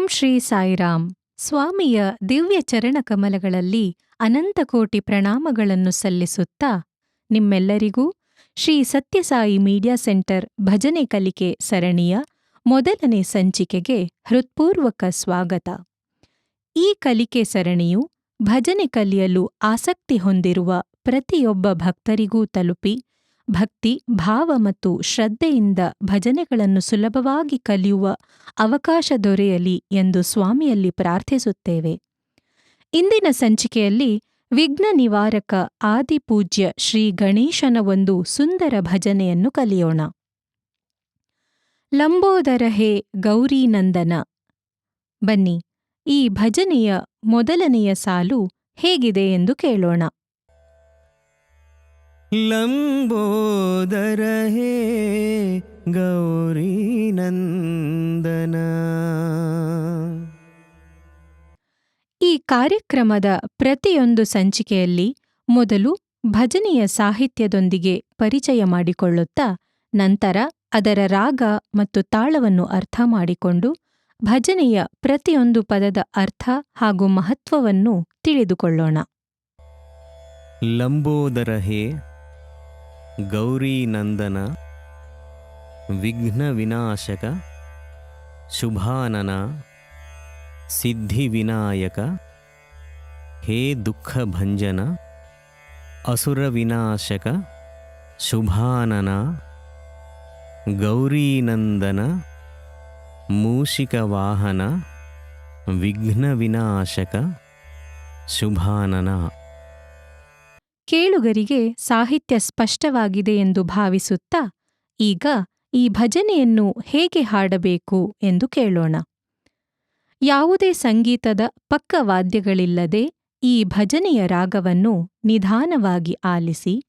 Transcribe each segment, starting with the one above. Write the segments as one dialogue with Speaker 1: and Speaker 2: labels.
Speaker 1: ಶ್ರೀ ಸಾಯಿರಾಮ್. ಸ್ವಾಮಿಯ ದಿವ್ಯ ಚರಣಕಮಲಗಳಲ್ಲಿ ಅನಂತಕೋಟಿ ಪ್ರಣಾಮಗಳನ್ನು ಸಲ್ಲಿಸುತ್ತಾ ನಿಮ್ಮೆಲ್ಲರಿಗೂ ಶ್ರೀ ಸತ್ಯಸಾಯಿ ಮೀಡಿಯಾ ಸೆಂಟರ್ ಭಜನೆ ಕಲಿಕೆ ಸರಣಿಯ ಮೊದಲನೇ ಸಂಚಿಕೆಗೆ ಹೃತ್ಪೂರ್ವಕ ಸ್ವಾಗತ. ಈ ಕಲಿಕೆ ಸರಣಿಯು ಭಜನೆ ಕಲಿಯಲು ಆಸಕ್ತಿ ಹೊಂದಿರುವ ಪ್ರತಿಯೊಬ್ಬ ಭಕ್ತರಿಗೂ ತಲುಪಿ ಭಕ್ತಿ, ಭಾವ ಮತ್ತು ಶ್ರದ್ಧೆಯಿಂದ ಭಜನೆಗಳನ್ನು ಸುಲಭವಾಗಿ ಕಲಿಯುವ ಅವಕಾಶ ದೊರೆಯಲಿ ಎಂದು ಸ್ವಾಮಿಯಲ್ಲಿ ಪ್ರಾರ್ಥಿಸುತ್ತೇವೆ. ಇಂದಿನ ಸಂಚಿಕೆಯಲ್ಲಿ ವಿಘ್ನ ನಿವಾರಕ ಆದಿಪೂಜ್ಯ ಶ್ರೀ ಗಣೇಶನ ಒಂದು ಸುಂದರ ಭಜನೆಯನ್ನು ಕಲಿಯೋಣ. ಲಂಬೋದರ ಹೇ ಗೌರೀನಂದನ. ಬನ್ನಿ, ಈ ಭಜನೆಯ ಮೊದಲನೆಯ ಸಾಲು ಹೇಗಿದೆ ಎಂದು ಕೇಳೋಣ.
Speaker 2: ಲಂಬೋದರ ಹೇ ಗೌರೀನಂದನ.
Speaker 1: ಈ ಕಾರ್ಯಕ್ರಮದ ಪ್ರತಿಯೊಂದು ಸಂಚಿಕೆಯಲ್ಲಿ ಮೊದಲು ಭಜನೆಯ ಸಾಹಿತ್ಯದೊಂದಿಗೆ ಪರಿಚಯ ಮಾಡಿಕೊಳ್ಳುತ್ತಾ ನಂತರ ಅದರ ರಾಗ ಮತ್ತು ತಾಳವನ್ನು ಅರ್ಥ ಮಾಡಿಕೊಂಡು ಭಜನೆಯ ಪ್ರತಿಯೊಂದು ಪದದ ಅರ್ಥ ಹಾಗೂ ಮಹತ್ವವನ್ನು ತಿಳಿದುಕೊಳ್ಳೋಣ.
Speaker 2: ಲಂಬೋದರ ಹೇ ಗೌರೀನಂದನ, ವಿಘ್ನ ವಿನಾಶಕ, ಶುಭಾನನ, ಸಿದ್ಧಿ ವಿನಾಯಕ, ಹೇ ದುಃಖ ಭಂಜನ, ಅಸುರ ವಿನಾಶಕ, ಶುಭಾನನ, ಗೌರೀನಂದನ, ಮೂಷಿಕ ವಾಹನ, ವಿಘ್ನ ವಿನಾಶಕ, ಶುಭಾನನ.
Speaker 1: ಕೇಳುಗರಿಗೆ ಸಾಹಿತ್ಯ ಸ್ಪಷ್ಟವಾಗಿದೆ ಎಂದು ಭಾವಿಸುತ್ತಾ ಈಗ ಈ ಭಜನೆಯನ್ನು ಹೇಗೆ ಹಾಡಬೇಕು ಎಂದು ಕೇಳೋಣ. ಯಾವುದೇ ಸಂಗೀತದ ಪಕ್ಕವಾದ್ಯಗಳಿಲ್ಲದೆ ಈ ಭಜನೆಯ ರಾಗವನ್ನು ನಿಧಾನವಾಗಿ ಆಲಿಸಿ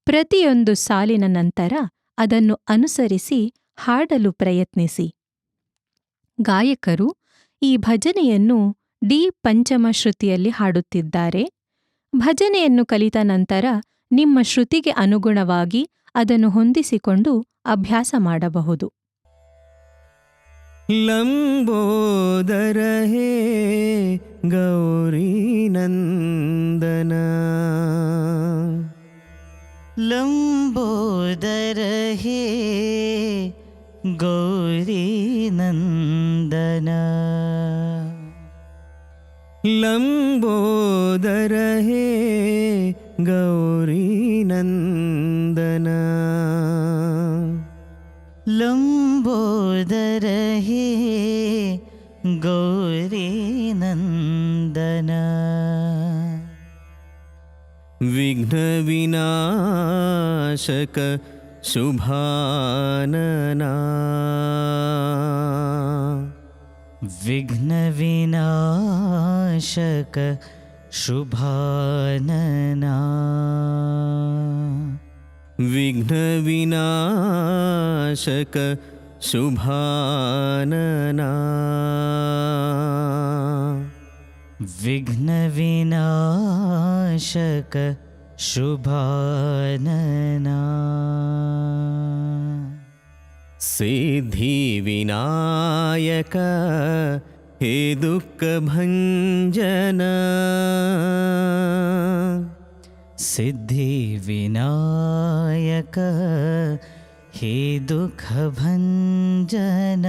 Speaker 1: ಪ್ರತಿಯೊಂದು ಸಾಲಿನ ನಂತರ ಅದನ್ನು ಅನುಸರಿಸಿ ಹಾಡಲು ಪ್ರಯತ್ನಿಸಿ. ಗಾಯಕರು ಈ ಭಜನೆಯನ್ನು ಡಿ ಪಂಚಮ ಶ್ರುತಿಯಲ್ಲಿ ಹಾಡುತ್ತಿದ್ದಾರೆ. ಭಜನೆಯನ್ನು ಕಲಿತ ನಂತರ ನಿಮ್ಮ ಶ್ರುತಿಗೆ ಅನುಗುಣವಾಗಿ ಅದನ್ನು ಹೊಂದಿಸಿಕೊಂಡು ಅಭ್ಯಾಸ ಮಾಡಬಹುದು.
Speaker 2: ಲಂಬೋದರ ಹೇ ಗೌರೀನಂದನ.
Speaker 3: ಲಂಬೋದರ ಹೇ ಗೌರೀನಂದನ.
Speaker 2: ಲಂಬೋದರ ಹೇ ಗೌರೀನಂದನ.
Speaker 3: ಲಂಬೋದರ ಹೇ ಗೌರೀನಂದನ.
Speaker 2: ವಿಘ್ನ ವಿನಾಶಕ ಶುಭಾನನ.
Speaker 3: ವಿಘ್ನ ವಿನಾಶಕ ಶುಭಾನನ.
Speaker 2: ವಿಘ್ನ ವಿನಾಶಕ ಶುಭಾನನ.
Speaker 3: ವಿಘ್ನ ವಿನಾಶಕ ಶುಭಾನನ.
Speaker 2: ಸಿದ್ಧಿ ವಿನಾಯಕ, ಹೇ ದುಃಖ ಭಂಜನ.
Speaker 3: ಸಿದ್ಧಿ ವಿನಾಯಕ, ಹೇ ದುಃಖ ಭಂಜನ.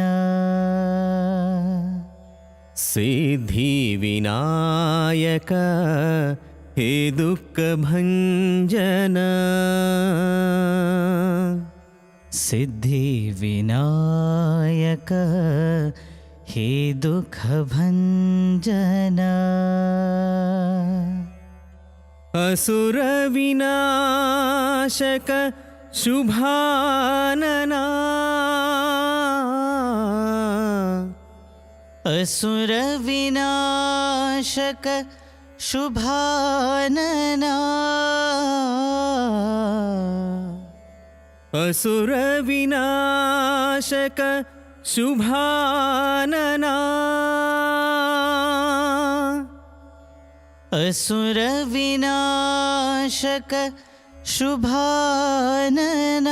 Speaker 2: ಸಿದ್ಧಿ ವಿನಾಯಕ, ಹೇ ದುಃಖ ಭಂಜನ.
Speaker 3: ಸಿದ್ಧಿ ವಿನಾಯಕ, ಹೇ ದುಃಖ ಭಂಜನ.
Speaker 2: ಅಸುರ ವಿನಾಶಕ ಶುಭಾನನ.
Speaker 3: ಅಸುರ ವಿನಾಶಕ ಶುಭಾನನ.
Speaker 2: ಅಸುರ ವಿನಾಶಕ ಶುಭಾನನ.
Speaker 3: ಅಸುರ ವಿನಾಶಕ ಶುಭಾನನ.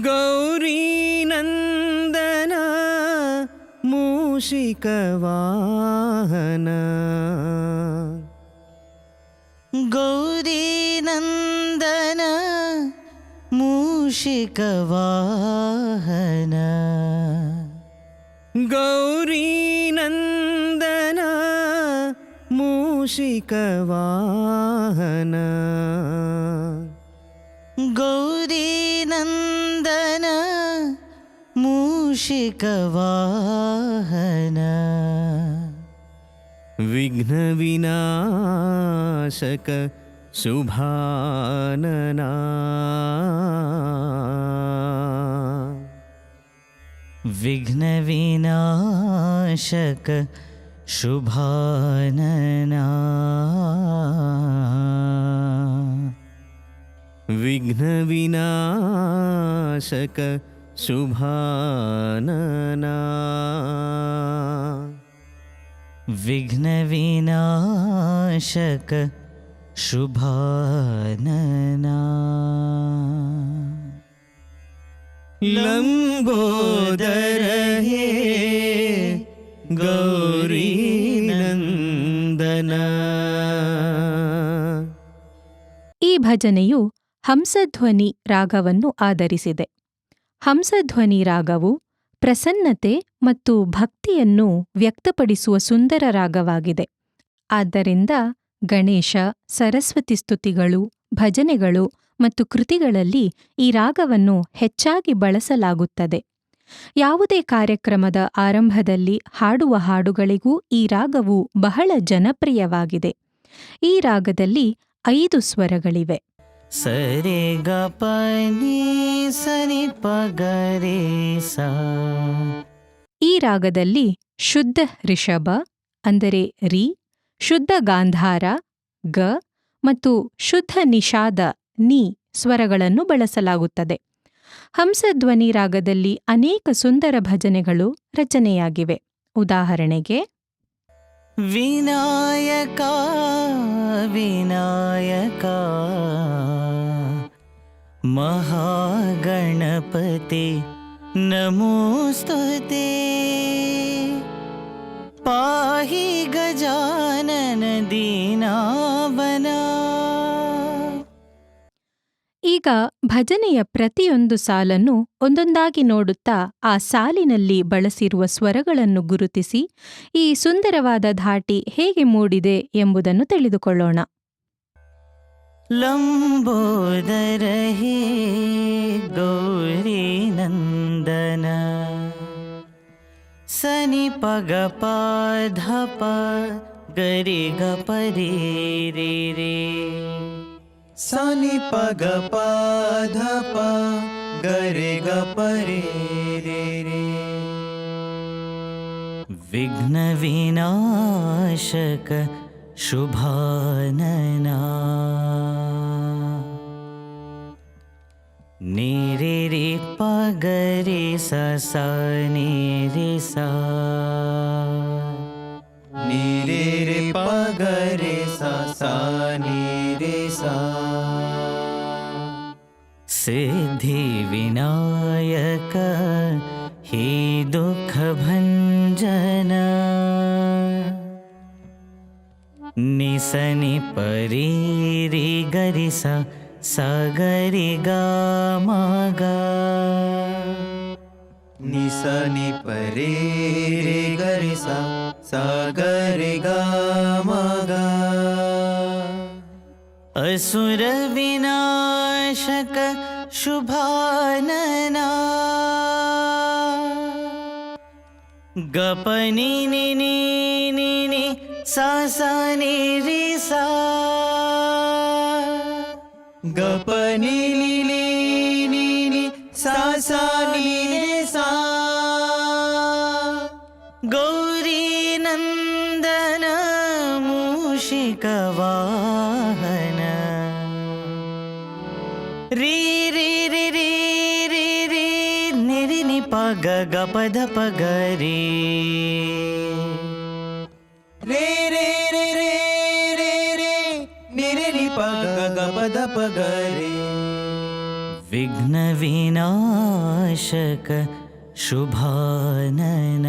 Speaker 2: ಗೌರೀನಂದನ ಮೂಷಿಕವಾಹನ
Speaker 3: ಗೌರಿ ನಂದನ ಮೂಷಿಕವಾಹನ
Speaker 2: ಗೌರಿ ನಂದನ ಮೂಷಿಕವಾಹನ
Speaker 3: ಗೌರಿ ನಂದನ ಮೂಷಿಕವಾಹನ
Speaker 2: ವಿಘ್ನ ವಿನಾಶಕ ಶುಭಾನನ
Speaker 3: ವಿಘ್ನ ವಿನಾಶಕ ಶುಭಾನನ
Speaker 2: ವಿಘ್ನ ವಿನಾಶಕ ಶುಭಾನನ
Speaker 3: ವಿಘ್ನ ವಿನಾಶಕ ಶುಭಾನನ
Speaker 2: ಲಂಬೋದರ ಹೇ ಗೌರಿ ನಂದನ.
Speaker 1: ಈ ಭಜನೆಯು ಹಂಸಧ್ವನಿ ರಾಗವನ್ನು ಆಧರಿಸಿದೆ. ಹಂಸಧ್ವನಿ ರಾಗವು ಪ್ರಸನ್ನತೆ ಮತ್ತು ಭಕ್ತಿಯನ್ನು ವ್ಯಕ್ತಪಡಿಸುವ ಸುಂದರ ರಾಗವಾಗಿದೆ. ಆದ್ದರಿಂದ ಗಣೇಶ, ಸರಸ್ವತಿ ಸ್ತುತಿಗಳು, ಭಜನೆಗಳು ಮತ್ತು ಕೃತಿಗಳಲ್ಲಿ ಈ ರಾಗವನ್ನು ಹೆಚ್ಚಾಗಿ ಬಳಸಲಾಗುತ್ತದೆ. ಯಾವುದೇ ಕಾರ್ಯಕ್ರಮದ ಆರಂಭದಲ್ಲಿ ಹಾಡುವ ಹಾಡುಗಳಿಗೂ ಈ ರಾಗವು ಬಹಳ ಜನಪ್ರಿಯವಾಗಿದೆ. ಈ ರಾಗದಲ್ಲಿ 5 ಸ್ವರಗಳಿವೆ.
Speaker 3: ಸರೆ ಗ ಪ ನಿ ಸನಿ ಪ ಗ ರೇ ಸಾ.
Speaker 1: ಈ ರಾಗದಲ್ಲಿ ಶುದ್ಧ ರಿಷಭ ಅಂದರೆ ರಿ, ಶುದ್ಧ ಗಾಂಧಾರ ಗ ಮತ್ತು ಶುದ್ಧ ನಿಷಾದ ನಿ ಸ್ವರಗಳನ್ನು ಬಳಸಲಾಗುತ್ತದೆ. ಹಂಸಧ್ವನಿ ರಾಗದಲ್ಲಿ ಅನೇಕ ಸುಂದರ ಭಜನೆಗಳು ರಚನೆಯಾಗಿವೆ. ಉದಾಹರಣೆಗೆ
Speaker 3: ವಿನಾಯಕ ವಿನಾಯಕ ಮಹಾಗಣಪತಿ ನಮೋಸ್ತುತೆ ಪಾಹಿ ಗಜಾನನ ದೀನಾವನ.
Speaker 1: ಈಗ ಭಜನೆಯ ಪ್ರತಿಯೊಂದು ಸಾಲನ್ನು ಒಂದೊಂದಾಗಿ ನೋಡುತ್ತಾ ಆ ಸಾಲಿನಲ್ಲಿ ಬಳಸಿರುವ ಸ್ವರಗಳನ್ನು ಗುರುತಿಸಿ ಈ ಸುಂದರವಾದ ಧಾಟಿ ಹೇಗೆ ಮೂಡಿದೆ ಎಂಬುದನ್ನು ತಿಳಿದುಕೊಳ್ಳೋಣ.
Speaker 3: ಲಂಬೋದರ ಹೇ ಗೌರಿ ನಂದನ ಸನಿ ಪಗ ಪ ಗರಿ ಗ ಪರಿ ರೇ ರೇ
Speaker 2: ಸನಿ ಪಗ ಪ ಧ ಪ ಗರೆ ಗ ಪರೆ ರೇ ರೇ.
Speaker 3: ವಿಘ್ನ ವಿನಾಶಕ ಶುಭಾನನ ನಿ ರೇ ರೇ ಪ ಗರೆ ಸ ಸ ನಿ ರೇ ಸ
Speaker 2: ನಿ ರೇ ರೇ ಪ ಗರೆ ಸ ಸ ನಿ ರೇ ಸ.
Speaker 3: ಸಿದ್ಧಿ ವಿನಾಯಕ ಹೇ ದುಃಖ ಭಂಜನ ನಿಸನಿ ಪರಿ ರಿ ಗರಿ ಸ ಸ ಗರಿ ಗ ಮ ಗ
Speaker 2: ನಿ ಸ ನಿ ಪರೆ ರೇ ಗರೆ ಸ ಸ ಗರೆ ಗ ಮ ಗ.
Speaker 3: असुर विनाशक शुभानना गपनि नि नि नि नि सा सा नि रि सा
Speaker 2: ಗಪನಿ ಲಿ ಲಿ ನಿ ನಿ ಸ ಸ ನಿ ರೇ ಸ.
Speaker 3: ಗೌರಿ ನಂದನ ಮೂಷಿಕವಾಹನ ರೀ ರೀ ರೀ ರೀ ರೀ ರೀ ನಿರಿ ನಿ ಪ ಗ ಗ ಪ ಧ ಪ ಗ ರೀ
Speaker 2: ರೇ ರೇ ರೇ ರೇ ರೇ ರೇ ನಿ ರೇ ನಿ ಪ ಗ ಗ ಪ ಧ ಪ ಗ ರೇ.
Speaker 3: ವಿಘ್ನ ವಿನಾಶಕ ಶುಭಾನನ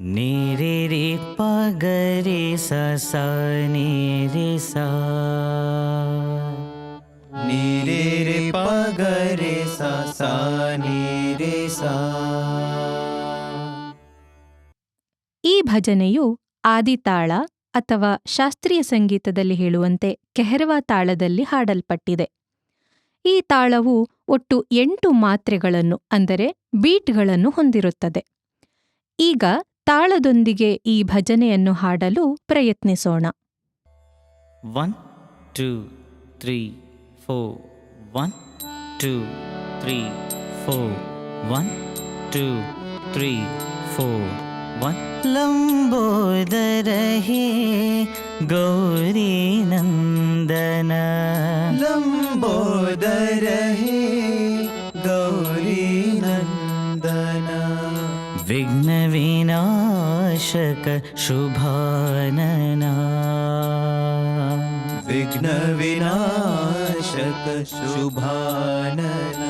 Speaker 3: ನಿ ರಿ ರಿ ಪ ಗ ರಿ ಸ ಸ ನಿ ರಿ ಸ.
Speaker 2: ನಿ ರೇ ರೇ ಪ ಗ ರೇ ಸ ಸ ನಿ ರೇ ಸ.
Speaker 1: ಈ ಭಜನೆಯು ಆದಿತಾಳ ಅಥವಾ ಶಾಸ್ತ್ರೀಯ ಸಂಗೀತದಲ್ಲಿ ಹೇಳುವಂತೆ ಕೆಹರವಾ ತಾಳದಲ್ಲಿ ಹಾಡಲ್ಪಟ್ಟಿದೆ. ಈ ತಾಳವು ಒಟ್ಟು 8 ಮಾತ್ರೆಗಳನ್ನು ಅಂದರೆ ಬೀಟ್ಗಳನ್ನು ಹೊಂದಿರುತ್ತದೆ. ಈಗ ತಾಳದೊಂದಿಗೆ ಈ ಭಜನೆಯನ್ನು ಹಾಡಲು ಪ್ರಯತ್ನಿಸೋಣ.
Speaker 3: 1 2 3 4 1 2 3 4 1 2 3 4 1. ಲಂಬೋದರ ಹೇ ಗೌರಿ ನಂದನ,
Speaker 2: ಲಂಬೋದರ ಹೇ ಗೌರಿ ನಂದನ,
Speaker 3: ವಿಘ್ನ ವಿನಾಶಕ ಶುಭಾನನ,
Speaker 2: ವಿಘ್ನ ವಿನಾಶಕ ಶುಭಾನನ.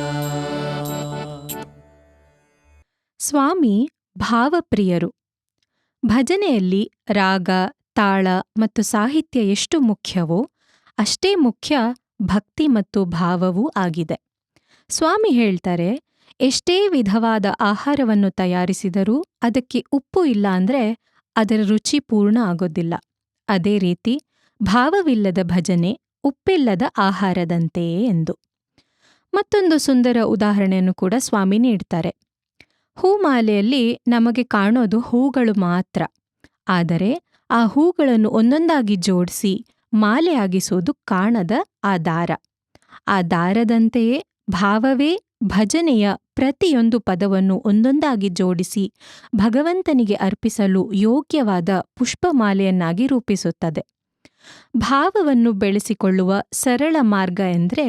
Speaker 1: ಸ್ವಾಮಿ ಭಾವಪ್ರಿಯರು. ಭಜನೆಯಲ್ಲಿ ರಾಗ, ತಾಳ ಮತ್ತು ಸಾಹಿತ್ಯ ಎಷ್ಟು ಮುಖ್ಯವೋ ಅಷ್ಟೇ ಮುಖ್ಯ ಭಕ್ತಿ ಮತ್ತು ಭಾವವೂ ಆಗಿದೆ. ಸ್ವಾಮಿ ಹೇಳ್ತಾರೆ, ಎಷ್ಟೇ ವಿಧವಾದ ಆಹಾರವನ್ನು ತಯಾರಿಸಿದರೂ ಅದಕ್ಕೆ ಉಪ್ಪು ಇಲ್ಲ ಅಂದ್ರೆ ಅದರ ರುಚಿ ಪೂರ್ಣ ಆಗೋದಿಲ್ಲ. ಅದೇ ರೀತಿ ಭಾವವಿಲ್ಲದ ಭಜನೆ ಉಪ್ಪಿಲ್ಲದ ಆಹಾರದಂತೆಯೇ ಎಂದು. ಮತ್ತೊಂದು ಸುಂದರ ಉದಾಹರಣೆಯನ್ನು ಕೂಡ ಸ್ವಾಮಿ ನೀಡ್ತಾರೆ. ಹೂಮಾಲೆಯಲ್ಲಿ ನಮಗೆ ಕಾಣೋದು ಹೂಗಳು ಮಾತ್ರ. ಆದರೆ ಆ ಹೂಗಳನ್ನು ಒಂದೊಂದಾಗಿ ಜೋಡಿಸಿ ಮಾಲೆಯಾಗಿಸುವುದು ಕಾಣದ ಆ ದಾರ. ಆ ದಾರದಂತೆಯೇ ಭಾವವೇ ಭಜನೆಯ ಪ್ರತಿಯೊಂದು ಪದವನ್ನು ಒಂದೊಂದಾಗಿ ಜೋಡಿಸಿ ಭಗವಂತನಿಗೆ ಅರ್ಪಿಸಲು ಯೋಗ್ಯವಾದ ಪುಷ್ಪಮಾಲೆಯನ್ನಾಗಿ ರೂಪಿಸುತ್ತದೆ. ಭಾವವನ್ನು ಬೆಳೆಸಿಕೊಳ್ಳುವ ಸರಳ ಮಾರ್ಗ ಎಂದರೆ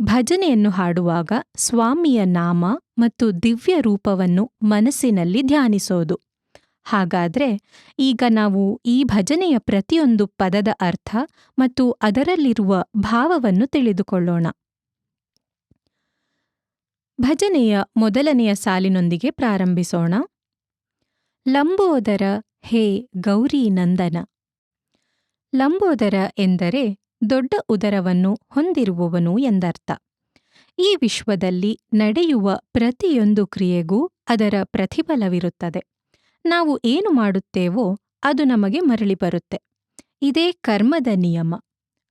Speaker 1: ಭಜನೆಯನ್ನು ಹಾಡುವಾಗ ಸ್ವಾಮಿಯ ನಾಮ ಮತ್ತು ದಿವ್ಯ ರೂಪವನ್ನು ಮನಸ್ಸಿನಲ್ಲಿ ಧ್ಯಾನಿಸೋದು. ಹಾಗಾದ್ರೆ ಈಗ ನಾವು ಈ ಭಜನೆಯ ಪ್ರತಿಯೊಂದು ಪದದ ಅರ್ಥ ಮತ್ತು ಅದರಲ್ಲಿರುವ ಭಾವವನ್ನು ತಿಳಿದುಕೊಳ್ಳೋಣ. ಭಜನೆಯ ಮೊದಲನೆಯ ಸಾಲಿನೊಂದಿಗೆ ಪ್ರಾರಂಭಿಸೋಣ. ಲಂಬೋದರ ಹೇ ಗೌರಿ ನಂದನ. ಲಂಬೋದರ ಎಂದರೆ ದೊಡ್ಡ ಉದರವನ್ನು ಹೊಂದಿರುವವನು ಎಂದರ್ಥ. ಈ ವಿಶ್ವದಲ್ಲಿ ನಡೆಯುವ ಪ್ರತಿಯೊಂದು ಕ್ರಿಯೆಗೂ ಅದರ ಪ್ರತಿಫಲವಿರುತ್ತದೆ. ನಾವು ಏನು ಮಾಡುತ್ತೇವೋ ಅದು ನಮಗೆ ಮರಳಿ ಬರುತ್ತೆ. ಇದೇ ಕರ್ಮದ ನಿಯಮ.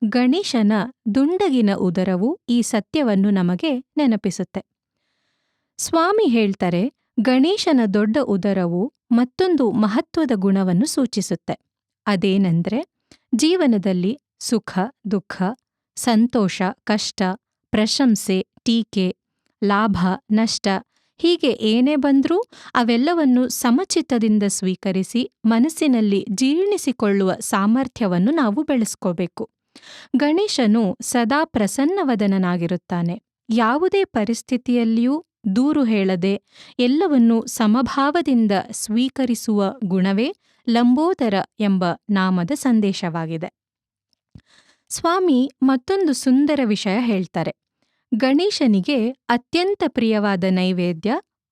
Speaker 1: ಗಣೇಶನ ದುಂಡಗಿನ ಉದರವು ಈ ಸತ್ಯವನ್ನು ನಮಗೆ ನೆನಪಿಸುತ್ತೆ. ಸ್ವಾಮಿ ಹೇಳ್ತಾರೆ, ಗಣೇಶನ ದೊಡ್ಡ ಉದರವು ಮತ್ತೊಂದು ಮಹತ್ವದ ಗುಣವನ್ನು ಸೂಚಿಸುತ್ತೆ. ಅದೇನೆಂದ್ರೆ ಜೀವನದಲ್ಲಿ ಸುಖ, ದುಃಖ, ಸಂತೋಷ, ಕಷ್ಟ, ಪ್ರಶಂಸೆ, ಟೀಕೆ, ಲಾಭ, ನಷ್ಟ ಹೀಗೆ ಏನೇ ಬಂದ್ರೂ ಅವೆಲ್ಲವನ್ನು ಸಮಚಿತ್ತದಿಂದ ಸ್ವೀಕರಿಸಿ ಮನಸ್ಸಿನಲ್ಲಿ ಜೀರ್ಣಿಸಿಕೊಳ್ಳುವ ಸಾಮರ್ಥ್ಯವನ್ನು ನಾವು ಬೆಳೆಸ್ಕೋಬೇಕು. ಗಣೇಶನು ಸದಾ ಪ್ರಸನ್ನವದನನಾಗಿರುತ್ತಾನೆ. ಯಾವುದೇ ಪರಿಸ್ಥಿತಿಯಲ್ಲಿಯೂ ದೂರು ಹೇಳದೆ ಎಲ್ಲವನ್ನೂ ಸಮಭಾವದಿಂದ ಸ್ವೀಕರಿಸುವ ಗುಣವೇ ಲಂಬೋದರ ಎಂಬ ನಾಮದ ಸಂದೇಶವಾಗಿದೆ. ಸ್ವಾಮಿ ಮತ್ತೊಂದು ಸುಂದರ ವಿಷಯ ಹೇಳ್ತಾರೆ. ಗಣೇಶನಿಗೆ ಅತ್ಯಂತ ಪ್ರಿಯವಾದ ನೈವೇದ್ಯ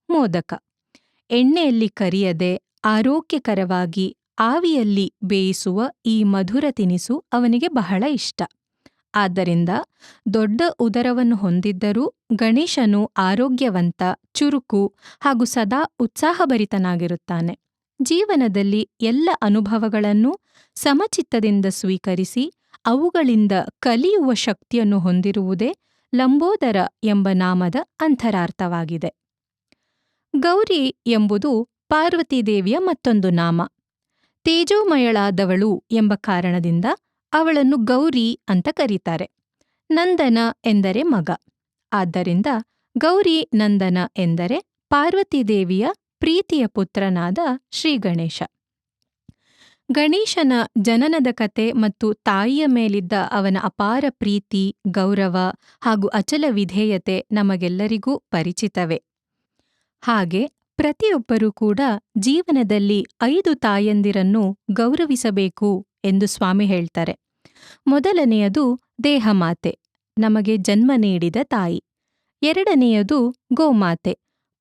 Speaker 1: ಮೋದಕ. ಎಣ್ಣೆಯಲ್ಲಿ ಕರಿಯದೆ ಆರೋಗ್ಯಕರವಾಗಿ ಆವಿಯಲ್ಲಿ ಬೇಯಿಸುವ ಈ ಮಧುರ ತಿನಿಸು ಅವನಿಗೆ ಬಹಳ ಇಷ್ಟ. ಆದ್ದರಿಂದ ದೊಡ್ಡ ಉದರವನ್ನು ಹೊಂದಿದ್ದರೂ ಗಣೇಶನು ಆರೋಗ್ಯವಂತ, ಚುರುಕು ಹಾಗೂ ಸದಾ ಉತ್ಸಾಹಭರಿತನಾಗಿರುತ್ತಾನೆ. ಜೀವನದಲ್ಲಿ ಎಲ್ಲ ಅನುಭವಗಳನ್ನು ಸಮಚಿತ್ತದಿಂದ ಸ್ವೀಕರಿಸಿ ಅವುಗಳಿಂದ ಕಲಿಯುವ ಶಕ್ತಿಯನ್ನು ಹೊಂದಿರುವುದೇ ಲಂಬೋದರ ಎಂಬ ನಾಮದ ಅಂತರಾರ್ಥವಾಗಿದೆ. ಗೌರಿ ಎಂಬುದು ಪಾರ್ವತೀದೇವಿಯ ಮತ್ತೊಂದು ನಾಮ. ತೇಜೋಮಯಳಾದವಳು ಎಂಬ ಕಾರಣದಿಂದ ಅವಳನ್ನು ಗೌರಿ ಅಂತ ಕರೀತಾರೆ. ನಂದನ ಎಂದರೆ ಮಗ. ಆದ್ದರಿಂದ ಗೌರಿ ನಂದನ ಎಂದರೆ ಪಾರ್ವತೀದೇವಿಯ ಪ್ರೀತಿಯ ಪುತ್ರನಾದ ಶ್ರೀಗಣೇಶ. ಗಣೇಶನ ಜನನದ ಕತೆ ಮತ್ತು ತಾಯಿಯ ಮೇಲಿದ್ದ ಅವನ ಅಪಾರ ಪ್ರೀತಿ, ಗೌರವ ಹಾಗೂ ಅಚಲ ವಿಧೇಯತೆ ನಮಗೆಲ್ಲರಿಗೂ ಪರಿಚಿತವೇ. ಹಾಗೆ ಪ್ರತಿಯೊಬ್ಬರೂ ಕೂಡ ಜೀವನದಲ್ಲಿ 5 ತಾಯಂದಿರನ್ನು ಗೌರವಿಸಬೇಕು ಎಂದು ಸ್ವಾಮಿ ಹೇಳ್ತಾರೆ. ಮೊದಲನೆಯದು ದೇಹಮಾತೆ, ನಮಗೆ ಜನ್ಮ ನೀಡಿದ ತಾಯಿ. ಎರಡನೆಯದು ಗೋಮಾತೆ,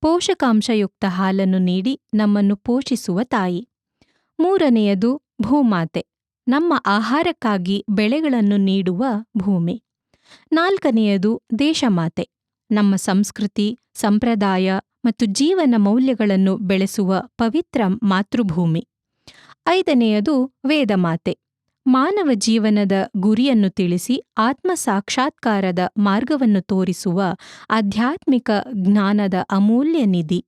Speaker 1: ಪೋಷಕಾಂಶಯುಕ್ತ ಹಾಲನ್ನು ನೀಡಿ ನಮ್ಮನ್ನು ಪೋಷಿಸುವ ತಾಯಿ. 3ನೆಯದು ಭೂಮಾತೆ, ನಮ್ಮ ಆಹಾರಕ್ಕಾಗಿ ಬೆಳೆಗಳನ್ನು ನೀಡುವ ಭೂಮಿ. 4ನೆಯದು ದೇಶಮಾತೆ, ನಮ್ಮ ಸಂಸ್ಕೃತಿ, ಸಂಪ್ರದಾಯ ಮತ್ತು ಜೀವನ ಮೌಲ್ಯಗಳನ್ನು ಬೆಳೆಸುವ ಪವಿತ್ರ ಮಾತೃಭೂಮಿ. 5ನೆಯದು ವೇದಮಾತೆ, ಮಾನವ ಜೀವನದ ಗುರಿಯನ್ನು ತಿಳಿಸಿ ಆತ್ಮ ಸಾಕ್ಷಾತ್ಕಾರದ ಮಾರ್ಗವನ್ನು ತೋರಿಸುವ ಆಧ್ಯಾತ್ಮಿಕ ಜ್ಞಾನದ ಅಮೂಲ್ಯ ನಿಧಿ.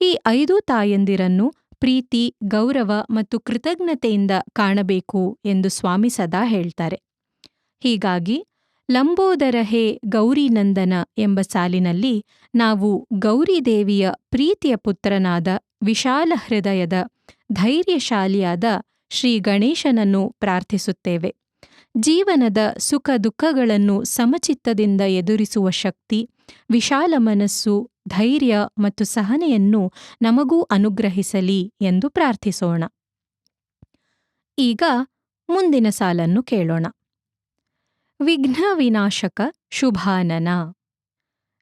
Speaker 1: ಈ 5 ತಾಯಂದಿರನ್ನು ಪ್ರೀತಿ, ಗೌರವ ಮತ್ತು ಕೃತಜ್ಞತೆಯಿಂದ ಕಾಣಬೇಕು ಎಂದು ಸ್ವಾಮಿ ಸದಾ ಹೇಳ್ತಾರೆ. ಹೀಗಾಗಿ ಲಂಬೋದರ ಹೇ ಗೌರಿನಂದನ ಎಂಬ ಸಾಲಿನಲ್ಲಿ ನಾವು ಗೌರಿದೇವಿಯ ಪ್ರೀತಿಯ ಪುತ್ರನಾದ ವಿಶಾಲ ಹೃದಯದ ಧೈರ್ಯಶಾಲಿಯಾದ ಶ್ರೀ ಗಣೇಶನನ್ನು ಪ್ರಾರ್ಥಿಸುತ್ತೇವೆ. ಜೀವನದ ಸುಖ ದುಃಖಗಳನ್ನು ಸಮಚಿತ್ತದಿಂದ ಎದುರಿಸುವ ಶಕ್ತಿ, ವಿಶಾಲ ಮನಸ್ಸು, ಧೈರ್ಯ ಮತ್ತು ಸಹನೆಯನ್ನು ನಮಗೂ ಅನುಗ್ರಹಿಸಲಿ ಎಂದು ಪ್ರಾರ್ಥಿಸೋಣ. ಈಗ ಮುಂದಿನ ಸಾಲನ್ನು ಕೇಳೋಣ. ವಿಘ್ನ ವಿನಾಶಕ ಶುಭಾನನ.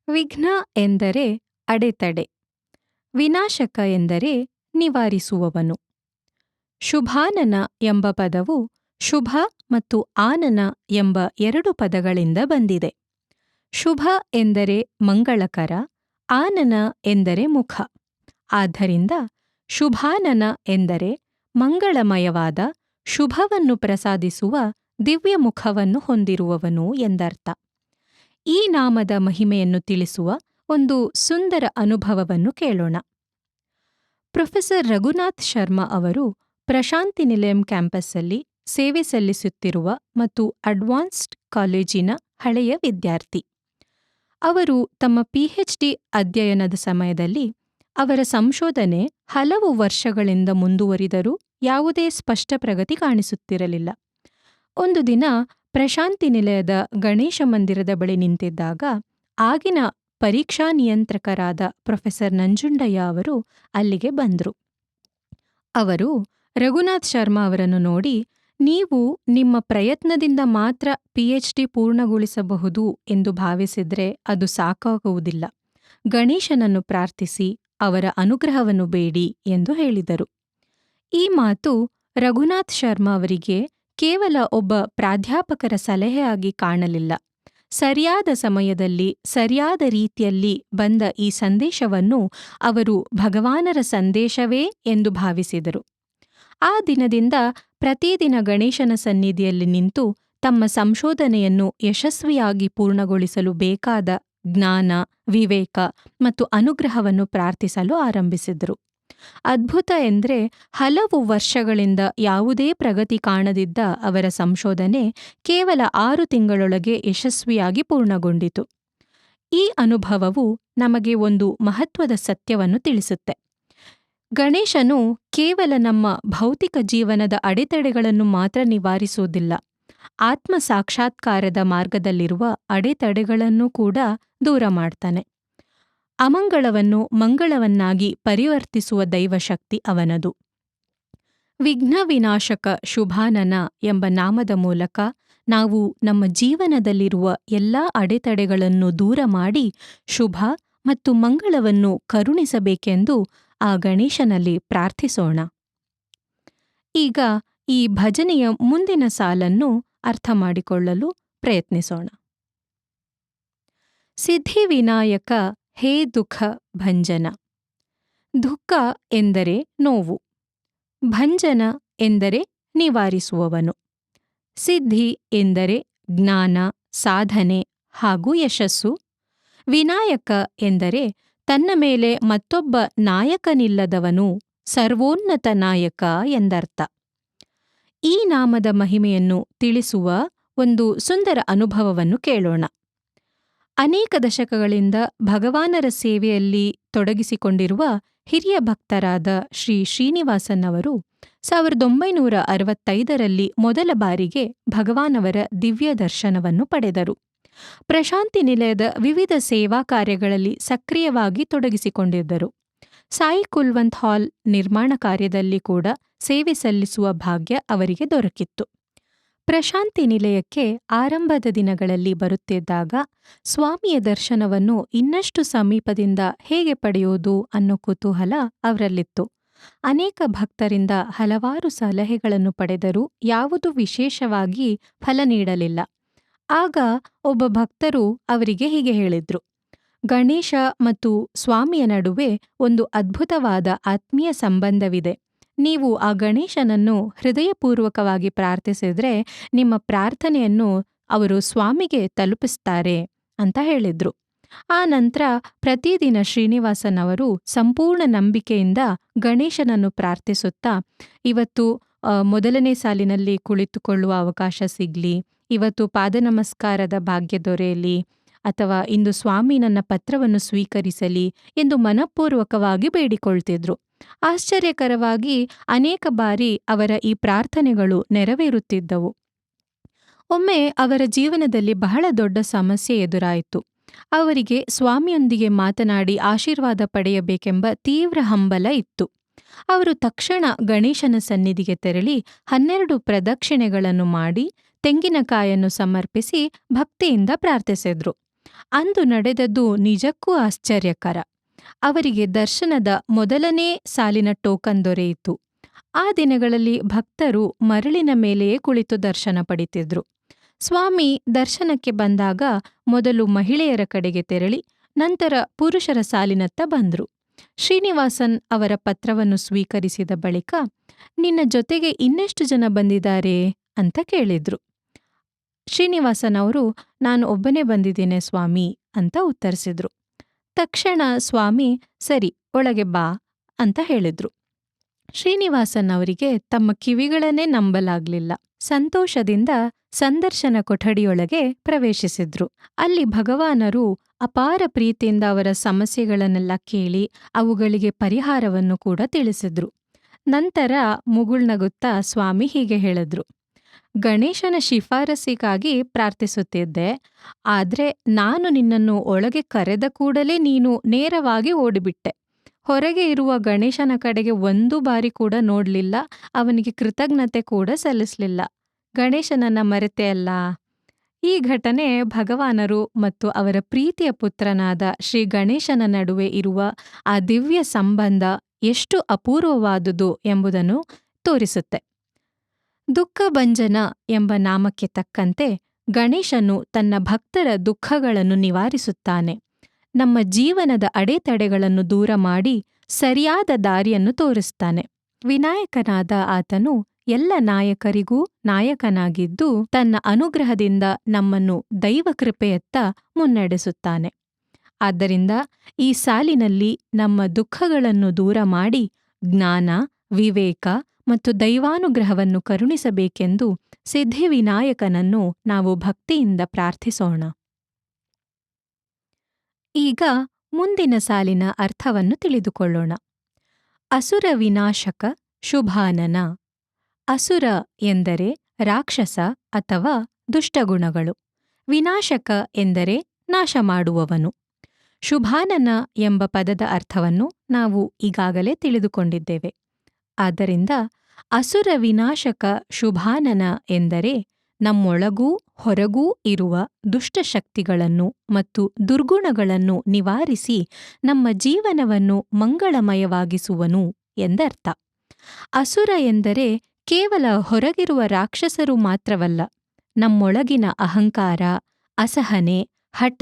Speaker 1: ವಿಘ್ನ ಎಂದರೆ ಅಡೆತಡೆ, ವಿನಾಶಕ ಎಂದರೆ ನಿವಾರಿಸುವವನು. ಶುಭಾನನ ಎಂಬ ಪದವು ಶುಭ ಮತ್ತು ಆನನ ಎಂಬ 2 ಪದಗಳಿಂದ ಬಂದಿದೆ. ಶುಭ ಎಂದರೆ ಮಂಗಳಕರ, ಆನನ ಎಂದರೆ ಮುಖ. ಆದ್ದರಿಂದ ಶುಭಾನನ ಎಂದರೆ ಮಂಗಳಮಯವಾದ, ಶುಭವನ್ನು ಪ್ರಸಾದಿಸುವ ದಿವ್ಯ ಮುಖವನ್ನು ಹೊಂದಿರುವವನು ಎಂದರ್ಥ. ಈ ನಾಮದ ಮಹಿಮೆಯನ್ನು ತಿಳಿಸುವ ಒಂದು ಸುಂದರ ಅನುಭವವನ್ನು ಕೇಳೋಣ. ಪ್ರೊಫೆಸರ್ ರಘುನಾಥ್ ಶರ್ಮಾ ಅವರು ಪ್ರಶಾಂತಿ ನಿಲಯಂ ಕ್ಯಾಂಪಸ್ಸಲ್ಲಿ ಸೇವೆ ಸಲ್ಲಿಸುತ್ತಿರುವ ಮತ್ತು ಅಡ್ವಾನ್ಸ್ಡ್ ಕಾಲೇಜಿನ ಹಳೆಯ ವಿದ್ಯಾರ್ಥಿ. ಅವರು ತಮ್ಮ PhD ಅಧ್ಯಯನದ ಸಮಯದಲ್ಲಿ ಅವರ ಸಂಶೋಧನೆ ಹಲವು ವರ್ಷಗಳಿಂದ ಮುಂದುವರಿದರೂ ಯಾವುದೇ ಸ್ಪಷ್ಟ ಪ್ರಗತಿ ಕಾಣಿಸುತ್ತಿರಲಿಲ್ಲ. ಒಂದು ದಿನ ಪ್ರಶಾಂತಿ ನಿಲಯದ ಗಣೇಶ ಮಂದಿರದ ಬಳಿ ನಿಂತಿದ್ದಾಗ ಆಗಿನ ಪರೀಕ್ಷಾ ನಿಯಂತ್ರಕರಾದ ಪ್ರೊಫೆಸರ್ ನಂಜುಂಡಯ್ಯ ಅವರು ಅಲ್ಲಿಗೆ ಬಂದರು. ಅವರು ರಘುನಾಥ್ ಶರ್ಮಾ ಅವರನ್ನು ನೋಡಿ, ನೀವು ನಿಮ್ಮ ಪ್ರಯತ್ನದಿಂದ ಮಾತ್ರ PhD ಪೂರ್ಣಗೊಳಿಸಬಹುದು ಎಂದು ಭಾವಿಸಿದ್ರೆ ಅದು ಸಾಕಾಗುವುದಿಲ್ಲ. ಗಣೇಶನನ್ನು ಪ್ರಾರ್ಥಿಸಿ ಅವರ ಅನುಗ್ರಹವನ್ನು ಬೇಡಿ ಎಂದು ಹೇಳಿದರು. ಈ ಮಾತು ರಘುನಾಥ್ ಶರ್ಮಾ ಅವರಿಗೆ ಕೇವಲ ಒಬ್ಬ ಪ್ರಾಧ್ಯಾಪಕರ ಸಲಹೆಯಾಗಿ ಕಾಣಲಿಲ್ಲ. ಸರಿಯಾದ ಸಮಯದಲ್ಲಿ ಸರಿಯಾದ ರೀತಿಯಲ್ಲಿ ಬಂದ ಈ ಸಂದೇಶವನ್ನು ಅವರು ಭಗವಾನರ ಸಂದೇಶವೇ ಎಂದು ಭಾವಿಸಿದರು. ಆ ದಿನದಿಂದ ಪ್ರತಿದಿನ ಗಣೇಶನ ಸನ್ನಿಧಿಯಲ್ಲಿ ನಿಂತು ತಮ್ಮ ಸಂಶೋಧನೆಯನ್ನು ಯಶಸ್ವಿಯಾಗಿ ಪೂರ್ಣಗೊಳಿಸಲು ಬೇಕಾದ ಜ್ಞಾನ, ವಿವೇಕ ಮತ್ತು ಅನುಗ್ರಹವನ್ನು ಪ್ರಾರ್ಥಿಸಲು ಆರಂಭಿಸಿದರು. ಅದ್ಭುತ ಎಂದರೆ ಹಲವು ವರ್ಷಗಳಿಂದ ಯಾವುದೇ ಪ್ರಗತಿ ಕಾಣದಿದ್ದ ಅವರ ಸಂಶೋಧನೆ ಕೇವಲ 6 ತಿಂಗಳೊಳಗೆ ಯಶಸ್ವಿಯಾಗಿ ಪೂರ್ಣಗೊಂಡಿತು. ಈ ಅನುಭವವು ನಮಗೆ ಒಂದು ಮಹತ್ವದ ಸತ್ಯವನ್ನು ತಿಳಿಸುತ್ತೆ. ಗಣೇಶನು ಕೇವಲ ನಮ್ಮ ಭೌತಿಕ ಜೀವನದ ಅಡೆತಡೆಗಳನ್ನು ಮಾತ್ರ ನಿವಾರಿಸುವುದಿಲ್ಲ, ಆತ್ಮ ಸಾಕ್ಷಾತ್ಕಾರದ ಮಾರ್ಗದಲ್ಲಿರುವ ಅಡೆತಡೆಗಳನ್ನು ಕೂಡ ದೂರ ಮಾಡ್ತಾನೆ. ಅಮಂಗಳವನ್ನು ಮಂಗಳವನ್ನಾಗಿ ಪರಿವರ್ತಿಸುವ ದೈವಶಕ್ತಿ ಅವನದು. ವಿಘ್ನ ವಿನಾಶಕ ಶುಭಾನನ ಎಂಬ ನಾಮದ ಮೂಲಕ ನಾವು ನಮ್ಮ ಜೀವನದಲ್ಲಿರುವ ಎಲ್ಲಾ ಅಡೆತಡೆಗಳನ್ನು ದೂರ ಮಾಡಿ ಶುಭ ಮತ್ತು ಮಂಗಳವನ್ನು ಕರುಣಿಸಬೇಕೆಂದು ಆ ಗಣೇಶನಲ್ಲಿ ಪ್ರಾರ್ಥಿಸೋಣ. ಈಗ ಈ ಭಜನೆಯ ಮುಂದಿನ ಸಾಲನ್ನು ಅರ್ಥ ಮಾಡಿಕೊಳ್ಳಲು ಪ್ರಯತ್ನಿಸೋಣ. ಸಿದ್ಧಿವಿನಾಯಕ ಹೇ ದುಃಖ ಭಂಜನ. ದುಃಖ ಎಂದರೆ ನೋವು, ಭಂಜನ ಎಂದರೆ ನಿವಾರಿಸುವವನು, ಸಿದ್ಧಿ ಎಂದರೆ ಜ್ಞಾನ, ಸಾಧನೆ ಹಾಗೂ ಯಶಸ್ಸು, ವಿನಾಯಕ ಎಂದರೆ ತನ್ನ ಮೇಲೆ ಮತ್ತೊಬ್ಬ ನಾಯಕನಿಲ್ಲದವನು, ಸರ್ವೋನ್ನತ ನಾಯಕ ಎಂದರ್ಥ. ಈ ನಾಮದ ಮಹಿಮೆಯನ್ನು ತಿಳಿಸುವ ಒಂದು ಸುಂದರ ಅನುಭವವನ್ನು ಕೇಳೋಣ. ಅನೇಕ ದಶಕಗಳಿಂದ ಭಗವಾನರ ಸೇವೆಯಲ್ಲಿ ತೊಡಗಿಸಿಕೊಂಡಿರುವ ಹಿರಿಯ ಭಕ್ತರಾದ ಶ್ರೀ ಶ್ರೀನಿವಾಸನ್ ಅವರು 1965ರಲ್ಲಿ ಮೊದಲ ಬಾರಿಗೆ ಭಗವಾನವರ ದಿವ್ಯ ದರ್ಶನವನ್ನು ಪಡೆದರು. ಪ್ರಶಾಂತಿ ನಿಲಯದ ವಿವಿಧ ಸೇವಾ ಕಾರ್ಯಗಳಲ್ಲಿ ಸಕ್ರಿಯವಾಗಿ ತೊಡಗಿಸಿಕೊಂಡಿದ್ದರು. ಸಾಯಿ ಕುಲ್ವಂತ್ ಹಾಲ್ ನಿರ್ಮಾಣ ಕಾರ್ಯದಲ್ಲಿ ಕೂಡ ಸೇವೆ ಸಲ್ಲಿಸುವ ಭಾಗ್ಯ ಅವರಿಗೆ ದೊರಕಿತ್ತು. ಪ್ರಶಾಂತಿ ನಿಲಯಕ್ಕೆ ಆರಂಭದ ದಿನಗಳಲ್ಲಿ ಬರುತ್ತಿದ್ದಾಗ ಸ್ವಾಮಿಯ ದರ್ಶನವನ್ನು ಇನ್ನಷ್ಟು ಸಮೀಪದಿಂದ ಹೇಗೆ ಪಡೆಯುವುದು ಅನ್ನೋ ಕುತೂಹಲ ಅವರಲ್ಲಿತ್ತು. ಅನೇಕ ಭಕ್ತರಿಂದ ಹಲವಾರು ಸಲಹೆಗಳನ್ನು ಪಡೆದರೂ ಯಾವುದೂ ವಿಶೇಷವಾಗಿ ಫಲ ನೀಡಲಿಲ್ಲ. ಆಗ ಒಬ್ಬ ಭಕ್ತರು ಅವರಿಗೆ ಹೀಗೆ ಹೇಳಿದ್ರು: ಗಣೇಶ ಮತ್ತು ಸ್ವಾಮಿಯ ನಡುವೆ ಒಂದು ಅದ್ಭುತವಾದ ಆತ್ಮೀಯ ಸಂಬಂಧವಿದೆ. ನೀವು ಆ ಗಣೇಶನನ್ನು ಹೃದಯಪೂರ್ವಕವಾಗಿ ಪ್ರಾರ್ಥಿಸಿದ್ರೆ ನಿಮ್ಮ ಪ್ರಾರ್ಥನೆಯನ್ನು ಅವರು ಸ್ವಾಮಿಗೆ ತಲುಪಿಸ್ತಾರೆ ಅಂತ ಹೇಳಿದ್ರು. ಆ ನಂತರ ಪ್ರತಿದಿನ ಶ್ರೀನಿವಾಸನ್ ಅವರು ಸಂಪೂರ್ಣ ನಂಬಿಕೆಯಿಂದ ಗಣೇಶನನ್ನು ಪ್ರಾರ್ಥಿಸುತ್ತಾ, ಇವತ್ತು ಮೊದಲನೇ ಸಾಲಿನಲ್ಲಿ ಕುಳಿತುಕೊಳ್ಳುವ ಅವಕಾಶ ಸಿಗ್ಲಿ, ಇವತ್ತು ಪಾದ ನಮಸ್ಕಾರದ ಭಾಗ್ಯ ದೊರೆಯಲಿ, ಅಥವಾ ಇಂದು ಸ್ವಾಮಿ ನನ್ನ ಪತ್ರವನ್ನು ಸ್ವೀಕರಿಸಲಿ ಎಂದು ಮನಪೂರ್ವಕವಾಗಿ ಬೇಡಿಕೊಳ್ತಿದ್ರು. ಆಶ್ಚರ್ಯಕರವಾಗಿ ಅನೇಕ ಬಾರಿ ಅವರ ಈ ಪ್ರಾರ್ಥನೆಗಳು ನೆರವೇರುತ್ತಿದ್ದವು. ಒಮ್ಮೆ ಅವರ ಜೀವನದಲ್ಲಿ ಬಹಳ ದೊಡ್ಡ ಸಮಸ್ಯೆ ಎದುರಾಯಿತು. ಅವರಿಗೆ ಸ್ವಾಮಿಯೊಂದಿಗೆ ಮಾತನಾಡಿ ಆಶೀರ್ವಾದ ಪಡೆಯಬೇಕೆಂಬ ತೀವ್ರ ಹಂಬಲ ಇತ್ತು. ಅವರು ತಕ್ಷಣ ಗಣೇಶನ ಸನ್ನಿಧಿಗೆ ತೆರಳಿ 12 ಪ್ರದಕ್ಷಿಣೆಗಳನ್ನು ಮಾಡಿ ತೆಂಗಿನಕಾಯನ್ನು ಸಮರ್ಪಿಸಿ ಭಕ್ತಿಯಿಂದ ಪ್ರಾರ್ಥಿಸಿದ್ರು. ಅಂದು ನಡೆದದ್ದು ನಿಜಕ್ಕೂ ಆಶ್ಚರ್ಯಕರ. ಅವರಿಗೆ ದರ್ಶನದ ಮೊದಲನೇ ಸಾಲಿನ ಟೋಕನ್ ದೊರೆಯಿತು. ಆ ದಿನಗಳಲ್ಲಿ ಭಕ್ತರು ಮರಳಿನ ಮೇಲೆಯೇ ಕುಳಿತು ದರ್ಶನ ಪಡಿತಿದ್ರು. ಸ್ವಾಮಿ ದರ್ಶನಕ್ಕೆ ಬಂದಾಗ ಮೊದಲು ಮಹಿಳೆಯರ ಕಡೆಗೆ ತೆರಳಿ ನಂತರ ಪುರುಷರ ಸಾಲಿನತ್ತ ಬಂದ್ರು. ಶ್ರೀನಿವಾಸನ್ ಅವರ ಪತ್ರವನ್ನು ಸ್ವೀಕರಿಸಿದ ಬಳಿಕ, ನಿನ್ನ ಜೊತೆಗೆ ಇನ್ನೆಷ್ಟು ಜನ ಬಂದಿದ್ದಾರೆ ಅಂತ ಕೇಳಿದ್ರು. ಶ್ರೀನಿವಾಸನ್ ಅವರು, ನಾನು ಒಬ್ಬನೇ ಬಂದಿದ್ದೇನೆ ಸ್ವಾಮಿ ಅಂತ ಉತ್ತರಿಸಿದ್ರು. ತಕ್ಷಣ ಸ್ವಾಮಿ, ಸರಿ ಒಳಗೆ ಬಾ ಅಂತ ಹೇಳಿದ್ರು. ಶ್ರೀನಿವಾಸನ್ ಅವರಿಗೆ ತಮ್ಮ ಕಿವಿಗಳನ್ನೇ ನಂಬಲಾಗ್ಲಿಲ್ಲ. ಸಂತೋಷದಿಂದ ಸಂದರ್ಶನ ಕೊಠಡಿಯೊಳಗೆ ಪ್ರವೇಶಿಸಿದ್ರು. ಅಲ್ಲಿ ಭಗವಾನರು ಅಪಾರ ಪ್ರೀತಿಯಿಂದ ಅವರ ಸಮಸ್ಯೆಗಳನ್ನೆಲ್ಲ ಕೇಳಿ ಅವುಗಳಿಗೆ ಪರಿಹಾರವನ್ನು ಕೂಡ ತಿಳಿಸಿದ್ರು. ನಂತರ ಮುಗುಳ್ನಗುತ್ತಾ ಸ್ವಾಮಿ ಹೀಗೆ ಹೇಳಿದ್ರು: ಗಣೇಶನ ಶಿಫಾರಸಿಗಾಗಿ ಪ್ರಾರ್ಥಿಸುತ್ತಿದ್ದೆ, ಆದ್ರೆ ನಾನು ನಿನ್ನನ್ನು ಒಳಗೆ ಕರೆದ ಕೂಡಲೇ ನೀನು ನೇರವಾಗಿ ಓಡಿಬಿಟ್ಟೆ. ಹೊರಗೆ ಇರುವ ಗಣೇಶನ ಕಡೆಗೆ ಒಂದು ಬಾರಿ ಕೂಡ ನೋಡ್ಲಿಲ್ಲ, ಅವನಿಗೆ ಕೃತಜ್ಞತೆ ಕೂಡ ಸಲ್ಲಿಸ್ಲಿಲ್ಲ. ಗಣೇಶನನ್ನ ಮರೆತೆ ಅಲ್ಲ. ಈ ಘಟನೆ ಭಗವಾನರು ಮತ್ತು ಅವರ ಪ್ರೀತಿಯ ಪುತ್ರನಾದ ಶ್ರೀ ಗಣೇಶನ ನಡುವೆ ಇರುವ ಆ ದಿವ್ಯ ಸಂಬಂಧ ಎಷ್ಟು ಅಪೂರ್ವವಾದುದು ಎಂಬುದನ್ನು ತೋರಿಸುತ್ತೆ. ದುಃಖಭಂಜನ ಎಂಬ ನಾಮಕ್ಕೆ ತಕ್ಕಂತೆ ಗಣೇಶನು ತನ್ನ ಭಕ್ತರ ದುಃಖಗಳನ್ನು ನಿವಾರಿಸುತ್ತಾನೆ. ನಮ್ಮ ಜೀವನದ ಅಡೆತಡೆಗಳನ್ನು ದೂರ ಮಾಡಿ ಸರಿಯಾದ ದಾರಿಯನ್ನು ತೋರಿಸ್ತಾನೆ. ವಿನಾಯಕನಾದ ಆತನು ಎಲ್ಲ ನಾಯಕರಿಗೂ ನಾಯಕನಾಗಿದ್ದು ತನ್ನ ಅನುಗ್ರಹದಿಂದ ನಮ್ಮನ್ನು ದೈವಕೃಪೆಯತ್ತ ಮುನ್ನಡೆಸುತ್ತಾನೆ. ಆದ್ದರಿಂದ ಈ ಸಾಲಿನಲ್ಲಿ ನಮ್ಮ ದುಃಖಗಳನ್ನು ದೂರ ಮಾಡಿ ಜ್ಞಾನ, ವಿವೇಕ ಮತ್ತು ದೈವಾನುಗ್ರಹವನ್ನು ಕರುಣಿಸಬೇಕೆಂದು ಸಿದ್ಧಿವಿನಾಯಕನನ್ನು ನಾವು ಭಕ್ತಿಯಿಂದ ಪ್ರಾರ್ಥಿಸೋಣ. ಈಗ ಮುಂದಿನ ಸಾಲಿನ ಅರ್ಥವನ್ನು ತಿಳಿದುಕೊಳ್ಳೋಣ. ಅಸುರ ವಿನಾಶಕ ಶುಭಾನನ. ಅಸುರ ಎಂದರೆ ರಾಕ್ಷಸ ಅಥವಾ ದುಷ್ಟಗುಣಗಳು. ವಿನಾಶಕ ಎಂದರೆ ನಾಶ ಮಾಡುವವನು. ಶುಭಾನನ ಎಂಬ ಪದದ ಅರ್ಥವನ್ನು ನಾವು ಈಗಾಗಲೇ ತಿಳಿದುಕೊಂಡಿದ್ದೇವೆ. ಆದ್ದರಿಂದ ಅಸುರ ವಿನಾಶಕ ಶುಭಾನನ ಎಂದರೆ ನಮ್ಮೊಳಗೂ ಹೊರಗೂ ಇರುವ ದುಷ್ಟಶಕ್ತಿಗಳನ್ನು ಮತ್ತು ದುರ್ಗುಣಗಳನ್ನು ನಿವಾರಿಸಿ ನಮ್ಮ ಜೀವನವನ್ನು ಮಂಗಳಮಯವಾಗಿಸುವನು ಎಂದರ್ಥ. ಅಸುರ ಎಂದರೆ ಕೇವಲ ಹೊರಗಿರುವ ರಾಕ್ಷಸರು ಮಾತ್ರವಲ್ಲ, ನಮ್ಮೊಳಗಿನ ಅಹಂಕಾರ, ಅಸಹನೆ, ಹಠ,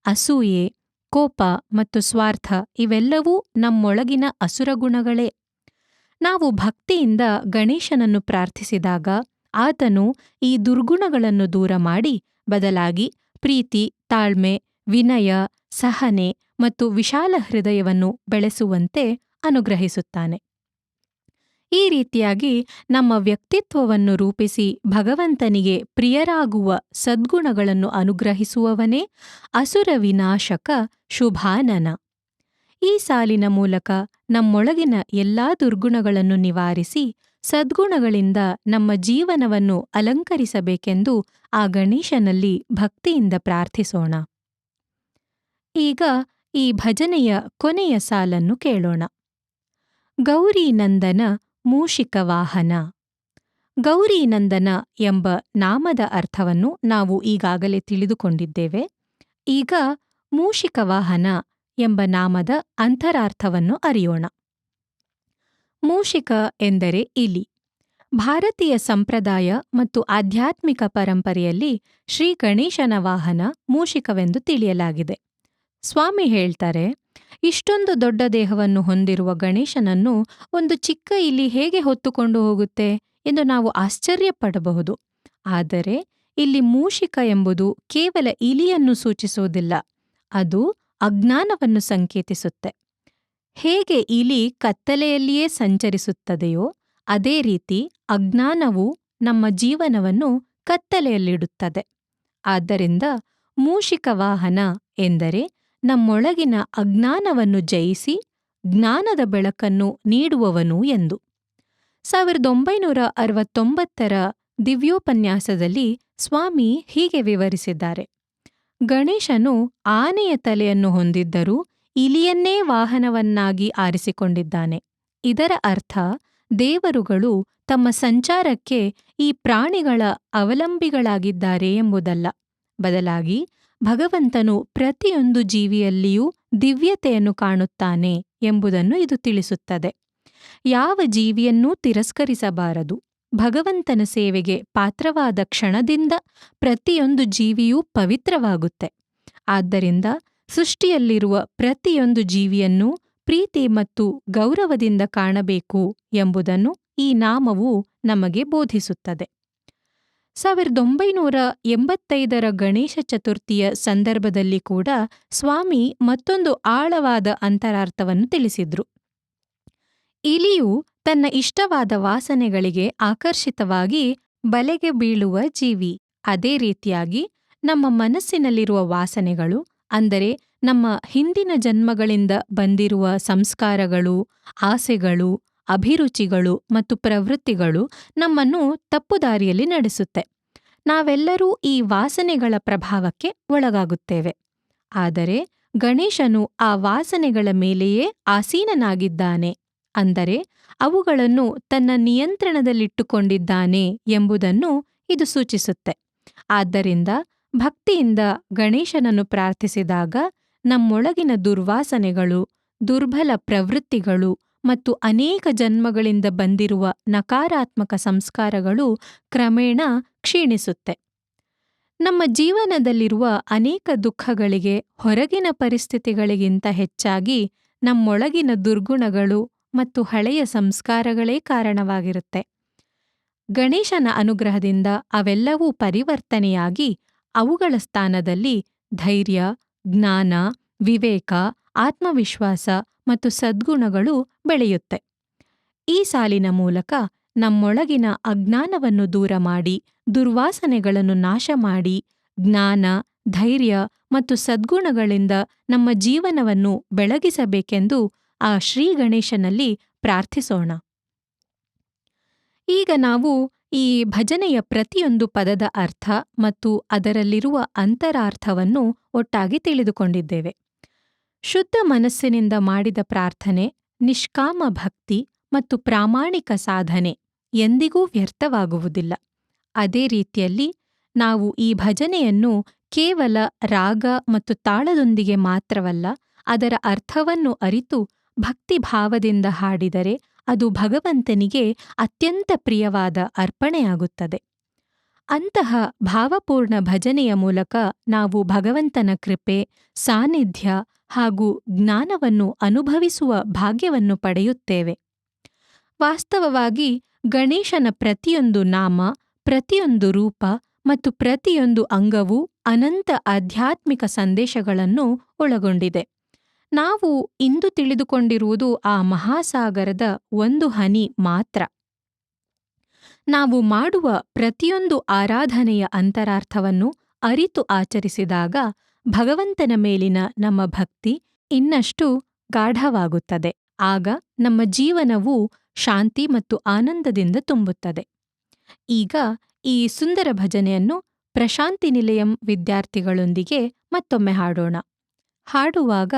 Speaker 1: ಅಸೂಯೆ, ಕೋಪ ಮತ್ತು ಸ್ವಾರ್ಥ ಇವೆಲ್ಲವೂ ನಮ್ಮೊಳಗಿನ ಅಸುರಗುಣಗಳೇ. ನಾವು ಭಕ್ತಿಯಿಂದ ಗಣೇಶನನ್ನು ಪ್ರಾರ್ಥಿಸಿದಾಗ ಆತನು ಈ ದುರ್ಗುಣಗಳನ್ನು ದೂರ ಮಾಡಿ ಬದಲಾಗಿ ಪ್ರೀತಿ, ತಾಳ್ಮೆ, ವಿನಯ, ಸಹನೆ ಮತ್ತು ವಿಶಾಲ ಹೃದಯವನ್ನು ಬೆಳೆಸುವಂತೆ ಅನುಗ್ರಹಿಸುತ್ತಾನೆ. ಈ ರೀತಿಯಾಗಿ ನಮ್ಮ ವ್ಯಕ್ತಿತ್ವವನ್ನು ರೂಪಿಸಿ ಭಗವಂತನಿಗೆ ಪ್ರಿಯರಾಗುವ ಸದ್ಗುಣಗಳನ್ನು ಅನುಗ್ರಹಿಸುವವನೇ ಅಸುರ ವಿನಾಶಕ ಶುಭಾನನ. ಈ ಸಾಲಿನ ಮೂಲಕ ನಮ್ಮೊಳಗಿನ ಎಲ್ಲಾ ದುರ್ಗುಣಗಳನ್ನು ನಿವಾರಿಸಿ ಸದ್ಗುಣಗಳಿಂದ ನಮ್ಮ ಜೀವನವನ್ನು ಅಲಂಕರಿಸಬೇಕೆಂದು ಆ ಗಣೇಶನಲ್ಲಿ ಭಕ್ತಿಯಿಂದ ಪ್ರಾರ್ಥಿಸೋಣ. ಈಗ ಈ ಭಜನೆಯ ಕೊನೆಯ ಸಾಲನ್ನು ಕೇಳೋಣ. ಗೌರಿ ನಂದನ ಮೂಷಿಕ ವಾಹನ. ಗೌರೀನಂದನ ಎಂಬ ನಾಮದ ಅರ್ಥವನ್ನು ನಾವು ಈಗಾಗಲೇ ತಿಳಿದುಕೊಂಡಿದ್ದೇವೆ. ಈಗ ಮೂಷಿಕವಾಹನ ಎಂಬ ನಾಮದ ಅಂತರಾರ್ಥವನ್ನು ಅರಿಯೋಣ. ಮೂಷಿಕ ಎಂದರೆ ಇಲಿ. ಭಾರತೀಯ ಸಂಪ್ರದಾಯ ಮತ್ತು ಆಧ್ಯಾತ್ಮಿಕ ಪರಂಪರೆಯಲ್ಲಿ ಶ್ರೀ ಗಣೇಶನ ವಾಹನ ಮೂಷಿಕವೆಂದು ತಿಳಿಯಲಾಗಿದೆ. ಸ್ವಾಮಿ ಹೇಳ್ತಾರೆ, ಇಷ್ಟೊಂದು ದೊಡ್ಡ ದೇಹವನ್ನು ಹೊಂದಿರುವ ಗಣೇಶನನ್ನು ಒಂದು ಚಿಕ್ಕ ಇಲಿ ಹೇಗೆ ಹೊತ್ತುಕೊಂಡು ಹೋಗುತ್ತೆ ಎಂದು ನಾವು ಆಶ್ಚರ್ಯಪಡಬಹುದು. ಆದರೆ ಇಲ್ಲಿ ಮೂಷಿಕ ಎಂಬುದು ಕೇವಲ ಇಲಿಯನ್ನು ಸೂಚಿಸುವುದಿಲ್ಲ, ಅದು ಅಜ್ಞಾನವನ್ನು ಸಂಕೇತಿಸುತ್ತೆ. ಹೇಗೆ ಇಲಿ ಕತ್ತಲೆಯಲ್ಲಿಯೇ ಸಂಚರಿಸುತ್ತದೆಯೋ ಅದೇ ರೀತಿ ಅಜ್ಞಾನವು ನಮ್ಮ ಜೀವನವನ್ನು ಕತ್ತಲೆಯಲ್ಲಿಡುತ್ತದೆ. ಆದ್ದರಿಂದ ಮೂಷಿಕ ವಾಹನ ಎಂದರೆ ನಮ್ಮೊಳಗಿನ ಅಜ್ಞಾನವನ್ನು ಜಯಿಸಿ ಜ್ಞಾನದ ಬೆಳಕನ್ನು ನೀಡುವವನು ಎಂದು. 1969ರ ದಿವ್ಯೋಪನ್ಯಾಸದಲ್ಲಿ ಸ್ವಾಮಿ ಹೀಗೆ ವಿವರಿಸಿದ್ದಾರೆ. ಗಣೇಶನು ಆನೆಯ ತಲೆಯನ್ನು ಹೊಂದಿದ್ದರೂ ಇಲಿಯನ್ನೇ ವಾಹನವನ್ನಾಗಿ ಆರಿಸಿಕೊಂಡಿದ್ದಾನೆ. ಇದರ ಅರ್ಥ ದೇವರುಗಳು ತಮ್ಮ ಸಂಚಾರಕ್ಕೆ ಈ ಪ್ರಾಣಿಗಳ ಅವಲಂಬಿಗಳಾಗಿದ್ದಾರೆ ಎಂಬುದಲ್ಲ. ಬದಲಾಗಿ ಭಗವಂತನು ಪ್ರತಿಯೊಂದು ಜೀವಿಯಲ್ಲಿಯೂ ದಿವ್ಯತೆಯನ್ನು ಕಾಣುತ್ತಾನೆ ಎಂಬುದನ್ನು ಇದು ತಿಳಿಸುತ್ತದೆ. ಯಾವ ಜೀವಿಯನ್ನೂ ತಿರಸ್ಕರಿಸಬಾರದು. ಭಗವಂತನ ಸೇವೆಗೆ ಪಾತ್ರವಾದ ಕ್ಷಣದಿಂದ ಪ್ರತಿಯೊಂದು ಜೀವಿಯೂ ಪವಿತ್ರವಾಗುತ್ತೆ. ಆದ್ದರಿಂದ ಸೃಷ್ಟಿಯಲ್ಲಿರುವ ಪ್ರತಿಯೊಂದು ಜೀವಿಯನ್ನೂ ಪ್ರೀತಿ ಮತ್ತು ಗೌರವದಿಂದ ಕಾಣಬೇಕು ಎಂಬುದನ್ನು ಈ ನಾಮವು ನಮಗೆ ಬೋಧಿಸುತ್ತದೆ. 1985ರ ಗಣೇಶ ಚತುರ್ಥಿಯ ಸಂದರ್ಭದಲ್ಲಿ ಕೂಡ ಸ್ವಾಮಿ ಮತ್ತೊಂದು ಆಳವಾದ ಅಂತರಾರ್ಥವನ್ನು ತಿಳಿಸಿದ್ರು. ಇಲಿಯು ತನ್ನ ಇಷ್ಟವಾದ ವಾಸನೆಗಳಿಗೆ ಆಕರ್ಷಿತವಾಗಿ ಬಲೆಗೆ ಬೀಳುವ ಜೀವಿ. ಅದೇ ರೀತಿಯಾಗಿ ನಮ್ಮ ಮನಸ್ಸಿನಲ್ಲಿರುವ ವಾಸನೆಗಳು, ಅಂದರೆ ನಮ್ಮ ಹಿಂದಿನ ಜನ್ಮಗಳಿಂದ ಬಂದಿರುವ ಸಂಸ್ಕಾರಗಳು, ಆಸೆಗಳು, ಅಭಿರುಚಿಗಳು ಮತ್ತು ಪ್ರವೃತ್ತಿಗಳು ನಮ್ಮನ್ನು ತಪ್ಪುದಾರಿಯಲ್ಲಿ ನಡೆಸುತ್ತೆ. ನಾವೆಲ್ಲರೂ ಈ ವಾಸನೆಗಳ ಪ್ರಭಾವಕ್ಕೆ ಒಳಗಾಗುತ್ತೇವೆ. ಆದರೆ ಗಣೇಶನು ಆ ವಾಸನೆಗಳ ಮೇಲೆಯೇ ಆಸೀನನಾಗಿದ್ದಾನೆ, ಅಂದರೆ ಅವುಗಳನ್ನು ತನ್ನ ನಿಯಂತ್ರಣದಲ್ಲಿಟ್ಟುಕೊಂಡಿದ್ದಾನೆ ಎಂಬುದನ್ನು ಇದು ಸೂಚಿಸುತ್ತೆ. ಆದ್ದರಿಂದ ಭಕ್ತಿಯಿಂದ ಗಣೇಶನನ್ನು ಪ್ರಾರ್ಥಿಸಿದಾಗ ನಮ್ಮೊಳಗಿನ ದುರ್ವಾಸನೆಗಳು, ದುರ್ಬಲ ಪ್ರವೃತ್ತಿಗಳು ಮತ್ತು ಅನೇಕ ಜನ್ಮಗಳಿಂದ ಬಂದಿರುವ ನಕಾರಾತ್ಮಕ ಸಂಸ್ಕಾರಗಳು ಕ್ರಮೇಣ ಕ್ಷೀಣಿಸುತ್ತೆ. ನಮ್ಮ ಜೀವನದಲ್ಲಿರುವ ಅನೇಕ ದುಃಖಗಳಿಗೆ ಹೊರಗಿನ ಪರಿಸ್ಥಿತಿಗಳಿಗಿಂತ ಹೆಚ್ಚಾಗಿ ನಮ್ಮೊಳಗಿನ ದುರ್ಗುಣಗಳು ಮತ್ತು ಹಳೆಯ ಸಂಸ್ಕಾರಗಳೇ ಕಾರಣವಾಗಿರುತ್ತೆ. ಗಣೇಶನ ಅನುಗ್ರಹದಿಂದ ಅವೆಲ್ಲವೂ ಪರಿವರ್ತನೆಯಾಗಿ ಅವುಗಳ ಸ್ಥಾನದಲ್ಲಿ ಧೈರ್ಯ, ಜ್ಞಾನ, ವಿವೇಕ, ಆತ್ಮವಿಶ್ವಾಸ ಮತ್ತು ಸದ್ಗುಣಗಳು ಬೆಳೆಯುತ್ತೆ. ಈ ಸಾಲಿನ ಮೂಲಕ ನಮ್ಮೊಳಗಿನ ಅಜ್ಞಾನವನ್ನು ದೂರ ಮಾಡಿ, ದುರ್ವಾಸನೆಗಳನ್ನು ನಾಶ ಮಾಡಿ, ಜ್ಞಾನ, ಧೈರ್ಯ ಮತ್ತು ಸದ್ಗುಣಗಳಿಂದ ನಮ್ಮ ಜೀವನವನ್ನು ಬೆಳಗಿಸಬೇಕೆಂದು ಆ ಶ್ರೀ ಗಣೇಶನಲ್ಲಿ ಪ್ರಾರ್ಥಿಸೋಣ. ಈಗ ನಾವು ಈ ಭಜನೆಯ ಪ್ರತಿಯೊಂದು ಪದದ ಅರ್ಥ ಮತ್ತು ಅದರಲ್ಲಿರುವ ಅಂತರಾರ್ಥವನ್ನು ಒಟ್ಟಾಗಿ ತಿಳಿದುಕೊಂಡಿದ್ದೇವೆ. ಶುದ್ಧ ಮನಸ್ಸಿನಿಂದ ಮಾಡಿದ ಪ್ರಾರ್ಥನೆ, ನಿಷ್ಕಾಮ ಭಕ್ತಿ ಮತ್ತು ಪ್ರಾಮಾಣಿಕ ಸಾಧನೆ ಎಂದಿಗೂ ವ್ಯರ್ಥವಾಗುವುದಿಲ್ಲ. ಅದೇ ರೀತಿಯಲ್ಲಿ ನಾವು ಈ ಭಜನೆಯನ್ನು ಕೇವಲ ರಾಗ ಮತ್ತು ತಾಳದೊಂದಿಗೆ ಮಾತ್ರವಲ್ಲ, ಅದರ ಅರ್ಥವನ್ನು ಅರಿತು ಭಕ್ತಿಭಾವದಿಂದ ಹಾಡಿದರೆ ಅದು ಭಗವಂತನಿಗೆ ಅತ್ಯಂತ ಪ್ರಿಯವಾದ ಅರ್ಪಣೆಯಾಗುತ್ತದೆ. ಅಂತಹ ಭಾವಪೂರ್ಣ ಭಜನೆಯ ಮೂಲಕ ನಾವು ಭಗವಂತನ ಕೃಪೆ, ಸಾನ್ನಿಧ್ಯ ಹಾಗೂ ಜ್ಞಾನವನ್ನು ಅನುಭವಿಸುವ ಭಾಗ್ಯವನ್ನು ಪಡೆಯುತ್ತೇವೆ. ವಾಸ್ತವವಾಗಿ ಗಣೇಶನ ಪ್ರತಿಯೊಂದು ನಾಮ, ಪ್ರತಿಯೊಂದು ರೂಪ ಮತ್ತು ಪ್ರತಿಯೊಂದು ಅಂಗವೂ ಅನಂತ ಆಧ್ಯಾತ್ಮಿಕ ಸಂದೇಶಗಳನ್ನು ಒಳಗೊಂಡಿದೆ. ನಾವು ಇಂದು ತಿಳಿದುಕೊಂಡಿರುವುದು ಆ ಮಹಾಸಾಗರದ ಒಂದು ಹನಿ ಮಾತ್ರ. ನಾವು ಮಾಡುವ ಪ್ರತಿಯೊಂದು ಆರಾಧನೆಯ ಅಂತರಾರ್ಥವನ್ನು ಅರಿತು ಆಚರಿಸಿದಾಗ ಭಗವಂತನ ಮೇಲಿನ ನಮ್ಮ ಭಕ್ತಿ ಇನ್ನಷ್ಟು ಗಾಢವಾಗುತ್ತದೆ. ಆಗ ನಮ್ಮ ಜೀವನವು ಶಾಂತಿ ಮತ್ತು ಆನಂದದಿಂದ ತುಂಬುತ್ತದೆ. ಈಗ ಈ ಸುಂದರ ಭಜನೆಯನ್ನು ಪ್ರಶಾಂತಿ ನಿಲಯಂ ವಿದ್ಯಾರ್ಥಿಗಳೊಂದಿಗೆ ಮತ್ತೊಮ್ಮೆ ಹಾಡೋಣ. ಹಾಡುವಾಗ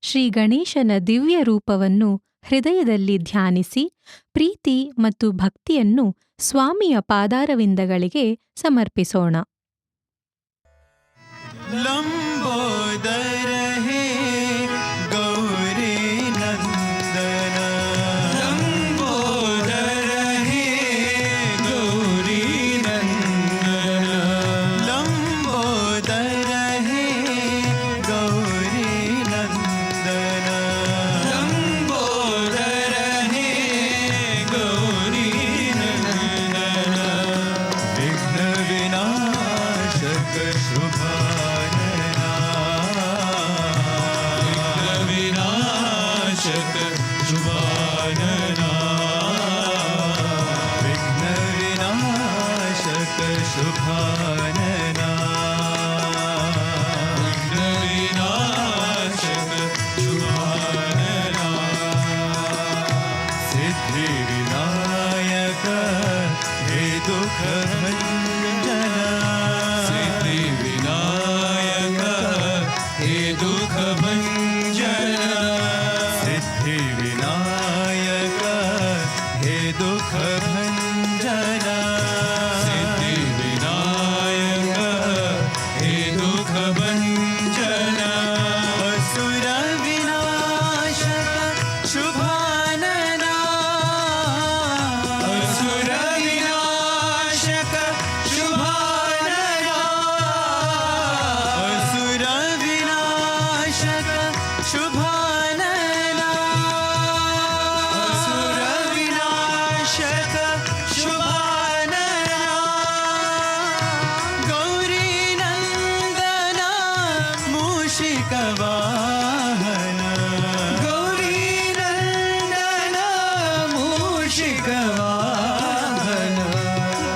Speaker 1: ಶ್ರೀ ಗಣೇಶನ ದಿವ್ಯ ರೂಪವನ್ನು ಹೃದಯದಲ್ಲಿ ಧ್ಯಾನಿಸಿ ಪ್ರೀತಿ ಮತ್ತು ಭಕ್ತಿಯನ್ನು ಸ್ವಾಮಿಯ ಪಾದಾರವಿಂದಗಳಿಗೆ ಸಮರ್ಪಿಸೋಣ.
Speaker 2: ಲಂಬೋದರ ಹೇ ಗೌರಿ ನಂದನ, ಲಂಬೋದರ ಹೇ ಗೌರಿ ನಂದನ, ಲಂಬೋದರ ಹೇ ಗೌರಿ ನಂದನ, ಲಂಬೋದರ ಹೇ ಗೌರಿ ನಂದನ, ವಿಘ್ನ ವಿನಾಶಕ ಶುಭಾನನ, ವಿಘ್ನ ವಿನಾಶಕ ಶುಭಾನನ, ವಿಘ್ನ ವಿನಾಶಕ ಶುಭಾನನ, ವಿಘ್ನ ವಿನಾಶಕ ಶುಭಾನನ, ಸಿದ್ಧಿ ವಿನಾಯಕ ಹೇ ದುಃಖ ಭಂಜನ, ಸಿದ್ಧಿ ವಿನಾಯಕ ಹೇ ದುಃಖ ಭಂಜನ, ಸಿದ್ಧಿ ವಿನಾಯಕ ಹೇ ದುಃಖ ಭಂಜನ, ಸಿದ್ಧಿ ವಿನಾಯಕ ಹೇ ದುಃಖ ಭಂಜನ, ಅಸುರ ವಿನಾಶಕ ಶುಭಾನನ, ಅಸುರ ವಿನಾಶಕ ಶುಭಾನನ, ಅಸುರ ವಿನಾಶಕ ಶುಭಾನನ, ಅಸುರ ವಿನಾಶಕ ಶುಭಾನನ, ಗೌರಿ ನಂದನ ಮೂಷಿಕ ವಾಹನ, ಗೌರಿ ನಂದನ ಮೂಷಿಕ ವಾಹನ,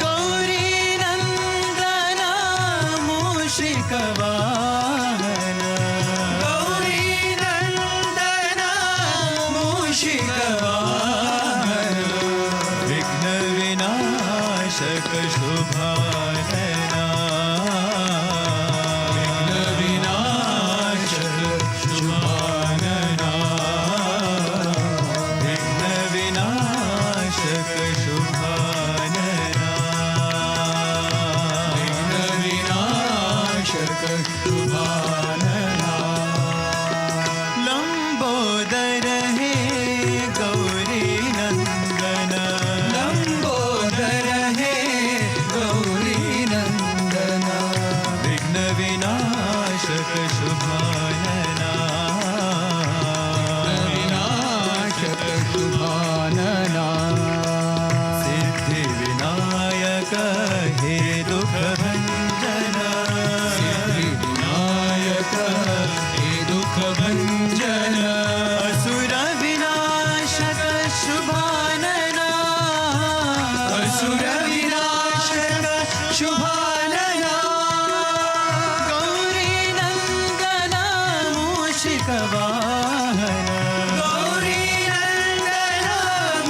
Speaker 2: ಗೌರಿ ನಂದನ ಮೂಷಿಕ ವಾಹನ, ಗೌರಿ ನಂದನ ಮೂಷಿಕ ವಾಹನ, ವಿಘ್ನ ವಿನಾಶಕ ಶುಭಾನನ, ವಿಘ್ನ ವಿನಾಶಕ ಶುಭಾನನ, ವಿಘ್ನ ವಿನಾಶಕ ಶುಭಾನನ, ವಿಘ್ನ ವಿನಾಶಕ ಶುಭಾನನ, ಲಂಬೋದರ ಹೇ ಗೌರಿ ನಂದನ, ಲಂಬೋದರ ಹೇ ಗೌರಿ ನಂದನ, ವಿಘ್ನ ವಿನಾಶಕ ಶುಭಾನನ, ವಿನಾಶಕ ಶುಭಾನನ, ಸಿದ್ಧಿ ವಿನಾಯಕ ಹೇ ದುಃಖ ಭಂಜನ, ಸಿದ್ಧಿ ವಿನಾಯಕ ಹೇ ದುಃಖ ಭಂಜನ, ಅಸುರ ವಿನಾಶಕ ಶುಭಾನನ, ಅಸುರ ವಿನಾಶಕ ಶುಭಾನನ, ಗೌರಿ ನಂದನ ಮೂಷಿಕ ವಾಹನ, ಗೌರಿ ನಂದನ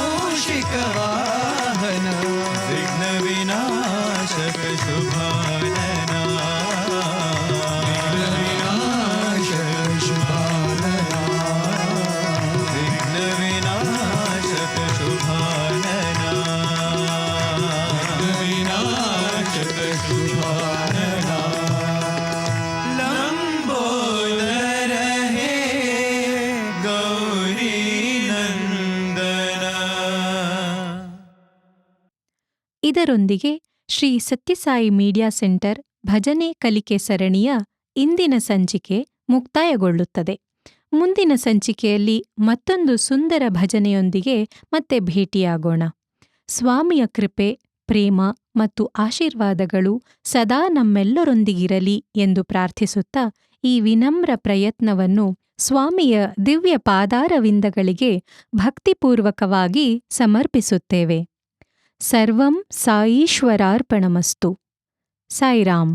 Speaker 2: ಮೂಷಿಕ ವಾಹನ, ವಿಘ್ನ ವಿನಾಶಕ ಶುಭಾನನ, ವಿಘ್ನ ವಿನಾಶಕ ಶುಭಾನನ, ವಿಘ್ನ ವಿನಾಶಕ ಶುಭಾನನ, ವಿಘ್ನ ವಿನಾಶಕ ಶುಭಾನನ, ಲಂಬೋದರ ಹೇ ಗೌರಿ ನಂದನ.
Speaker 1: ಇದರೊಂದಿಗೆ ಶ್ರೀ ಸತ್ಯಸಾಯಿ ಮೀಡಿಯಾ ಸೆಂಟರ್ ಭಜನೆ ಕಲಿಕೆ ಸರಣಿಯ ಇಂದಿನ ಸಂಚಿಕೆ ಮುಕ್ತಾಯಗೊಳ್ಳುತ್ತದೆ. ಮುಂದಿನ ಸಂಚಿಕೆಯಲ್ಲಿ ಮತ್ತೊಂದು ಸುಂದರ ಭಜನೆಯೊಂದಿಗೆ ಮತ್ತೆ ಭೇಟಿಯಾಗೋಣ. ಸ್ವಾಮಿಯ ಕೃಪೆ, ಪ್ರೇಮ ಮತ್ತು ಆಶೀರ್ವಾದಗಳು ಸದಾ ನಮ್ಮೆಲ್ಲರೊಂದಿಗಿರಲಿ ಎಂದು ಪ್ರಾರ್ಥಿಸುತ್ತಾ ಈ ವಿನಮ್ರ ಪ್ರಯತ್ನವನ್ನು ಸ್ವಾಮಿಯ ದಿವ್ಯ ಪಾದಾರವಿಂದಗಳಿಗೆ ಭಕ್ತಿಪೂರ್ವಕವಾಗಿ ಸಮರ್ಪಿಸುತ್ತೇವೆ. ಸರ್ವಂ ಸಾಯೀಶ್ವರಾರ್ಪಣಮಸ್ತು. ಸಾಯಿರಾಮ್.